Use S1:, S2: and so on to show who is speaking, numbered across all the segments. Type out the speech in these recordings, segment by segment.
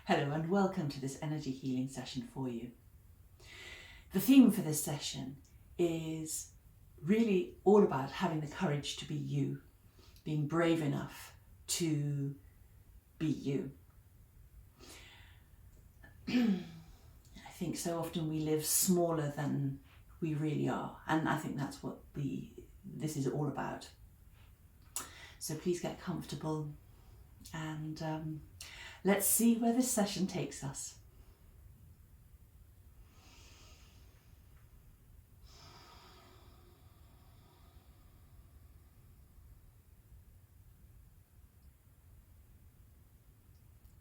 S1: Hello and welcome to this energy healing session for you. The theme for this session is really all about having the courage to be you, being brave enough to be you. I think so often we live smaller than we really are, and I think that's what this is all about. So please get comfortable and let's see where this session takes us.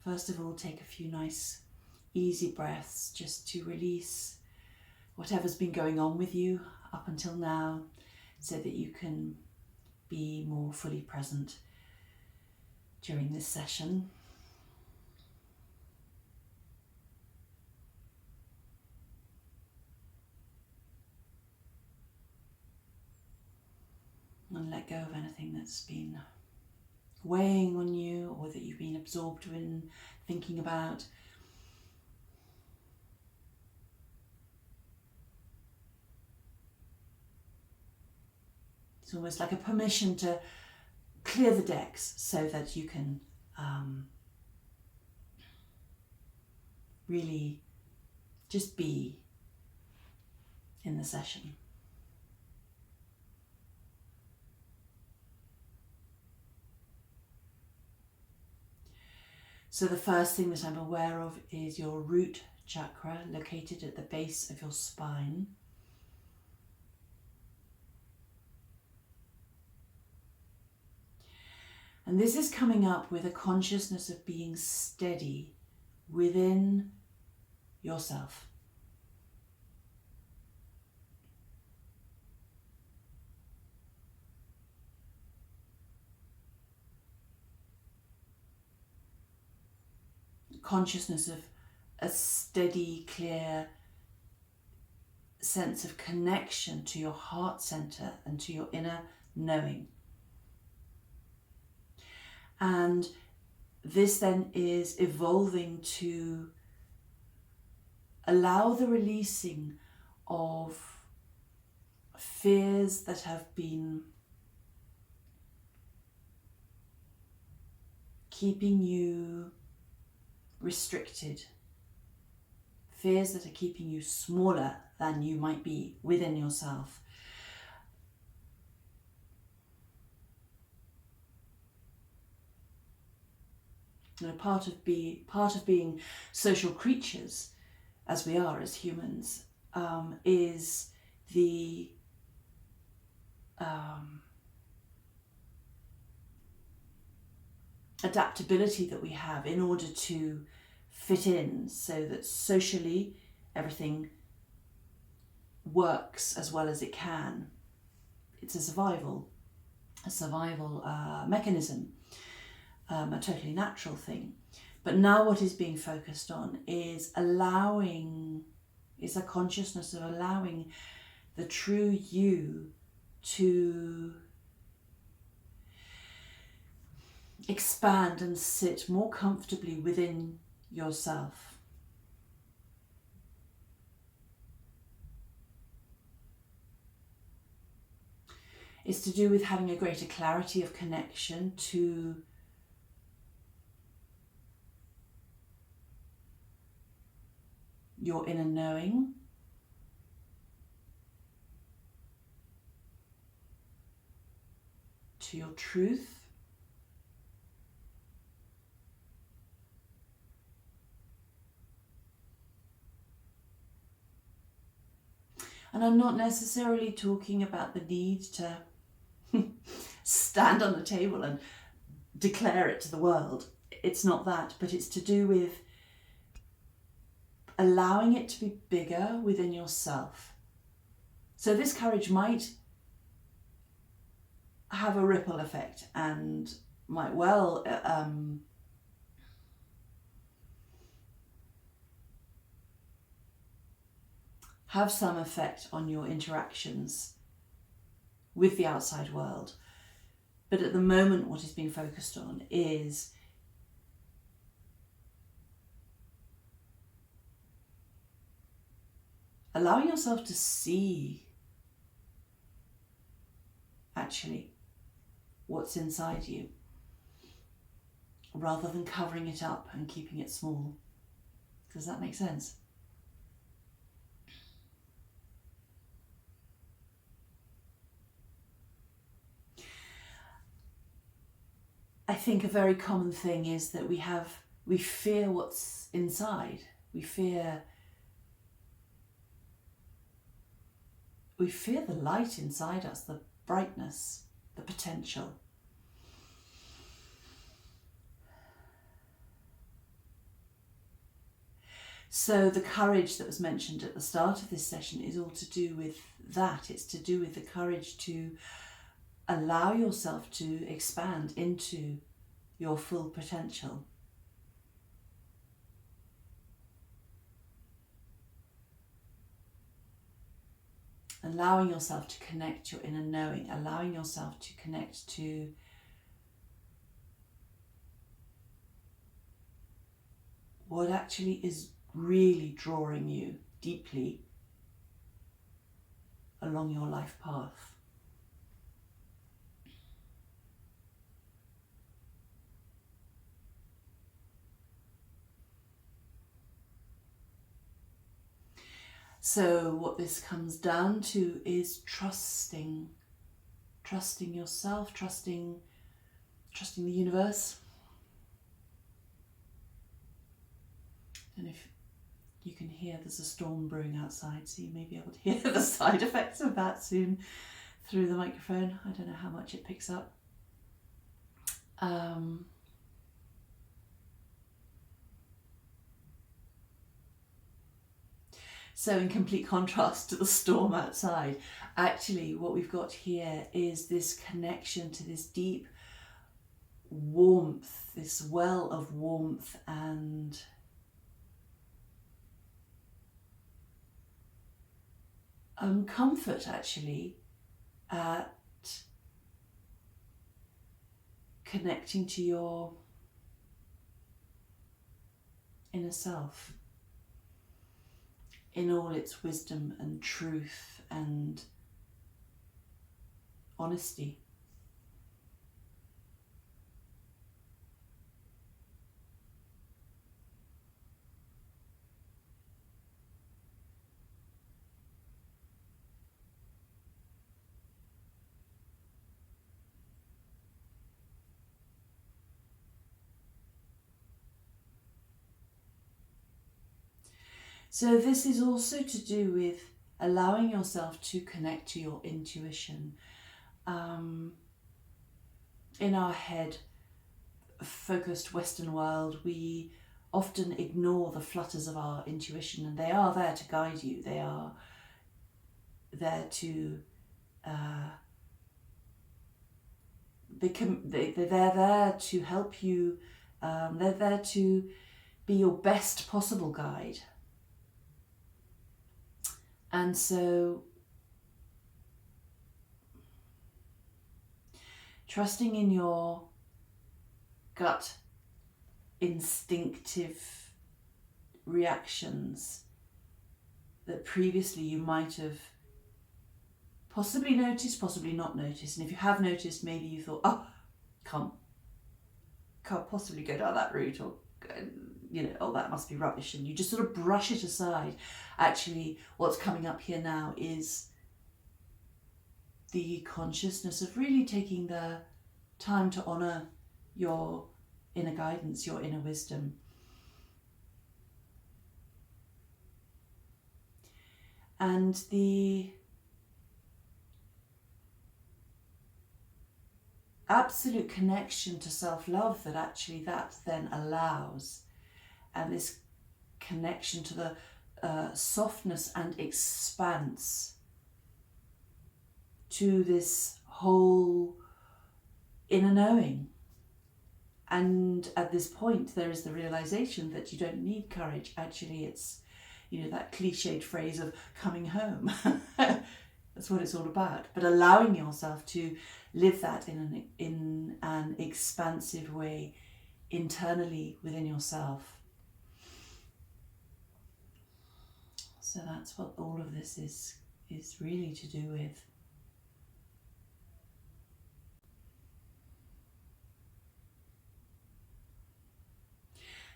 S1: First of all, take a few nice, easy breaths just to release whatever's been going on with you up until now, so that you can be more fully present during this session. And let go of anything that's been weighing on you or that you've been absorbed in thinking about. It's almost like a permission to clear the decks so that you can really just be in the session. So the first thing that I'm aware of is your root chakra, located at the base of your spine. And this is coming up with a consciousness of being steady within yourself. Consciousness of a steady, clear sense of connection to your heart center and to your inner knowing. And this then is evolving to allow the releasing of fears that have been keeping you restricted, fears that are keeping you smaller than you might be within yourself. You know, part of being social creatures, as we are as humans, is the adaptability that we have in order to fit in, so that socially everything works as well as it can. It's a survival mechanism, a totally natural thing. But now what is being focused on is a consciousness of allowing the true you to expand and sit more comfortably within yourself. It's to do with having a greater clarity of connection to your inner knowing, to your truth, and I'm not necessarily talking about the need to stand on the table and declare it to the world. It's not that, but it's to do with allowing it to be bigger within yourself. So this courage might have a ripple effect and might well have some effect on your interactions with the outside world. But at the moment, what is being focused on is allowing yourself to see actually what's inside you, rather than covering it up and keeping it small. Does that make sense? I think a very common thing is that we fear what's inside. We fear the light inside us, the brightness, the potential. So the courage that was mentioned at the start of this session is all to do with that. It's to do with the courage to allow yourself to expand into your full potential. Allowing yourself to connect your inner knowing, allowing yourself to connect to what actually is really drawing you deeply along your life path. So what this comes down to is trusting yourself, trusting the universe. And if you can hear there's a storm brewing outside, so you may be able to hear the side effects of that soon through the microphone. I don't know how much it picks up. So in complete contrast to the storm outside, actually what we've got here is this connection to this deep warmth, this well of warmth and comfort, actually, at connecting to your inner self in all its wisdom and truth and honesty. So this is also to do with allowing yourself to connect to your intuition. In our head-focused Western world, we often ignore the flutters of our intuition, and they are there to guide you. They are there to they're there to help you. They're there to be your best possible guide. And so trusting in your gut instinctive reactions that previously you might have possibly noticed, possibly not noticed. And if you have noticed, maybe you thought, oh, can't possibly go down that route, or oh, that must be rubbish, and you just sort of brush it aside. Actually, what's coming up here now is the consciousness of really taking the time to honour your inner guidance, your inner wisdom. And the absolute connection to self-love that actually that then allows, and this connection to the softness and expanse to this whole inner knowing. And at this point there is the realization that you don't need courage. Actually, it's that cliched phrase of coming home. That's what it's all about. But allowing yourself to live that in an expansive way internally within yourself. So So that's what all of this is really to do with.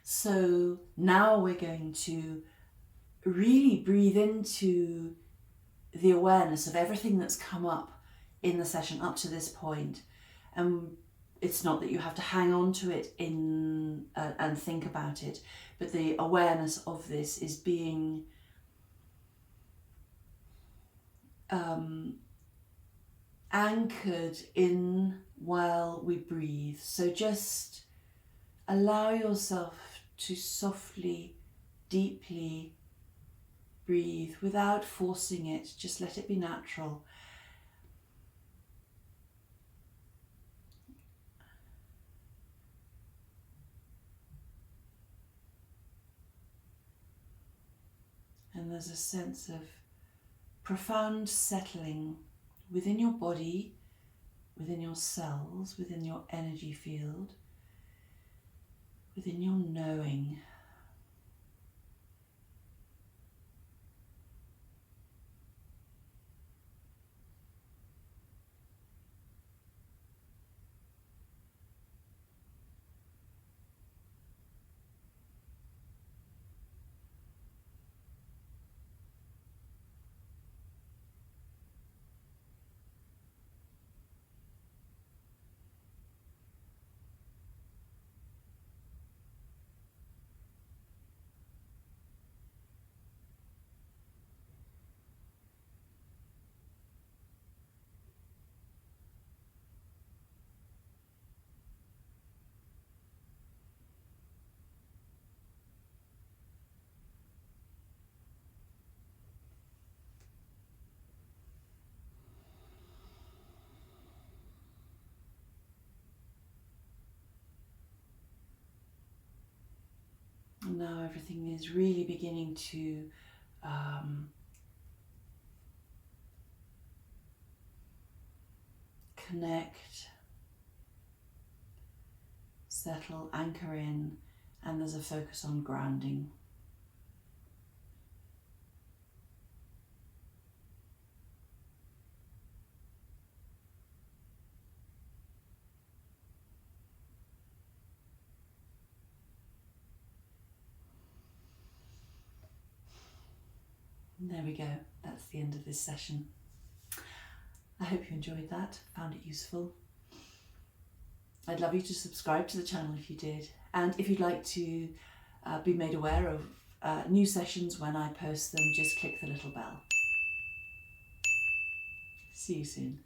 S1: So now we're going to really breathe into the awareness of everything that's come up in the session up to this point. And it's not that you have to hang on to it and think about it, but the awareness of this is being anchored in while we breathe. So just allow yourself to softly, deeply breathe without forcing it. Just let it be natural. And there's a sense of profound settling within your body, within your cells, within your energy field, within your knowing. And now everything is really beginning to connect, settle, anchor in, and there's a focus on grounding. And there we go, that's the end of this session. I hope you enjoyed that, found it useful. I'd love you to subscribe to the channel if you did, and if you'd like to be made aware of new sessions when I post them, just click the little bell. See you soon.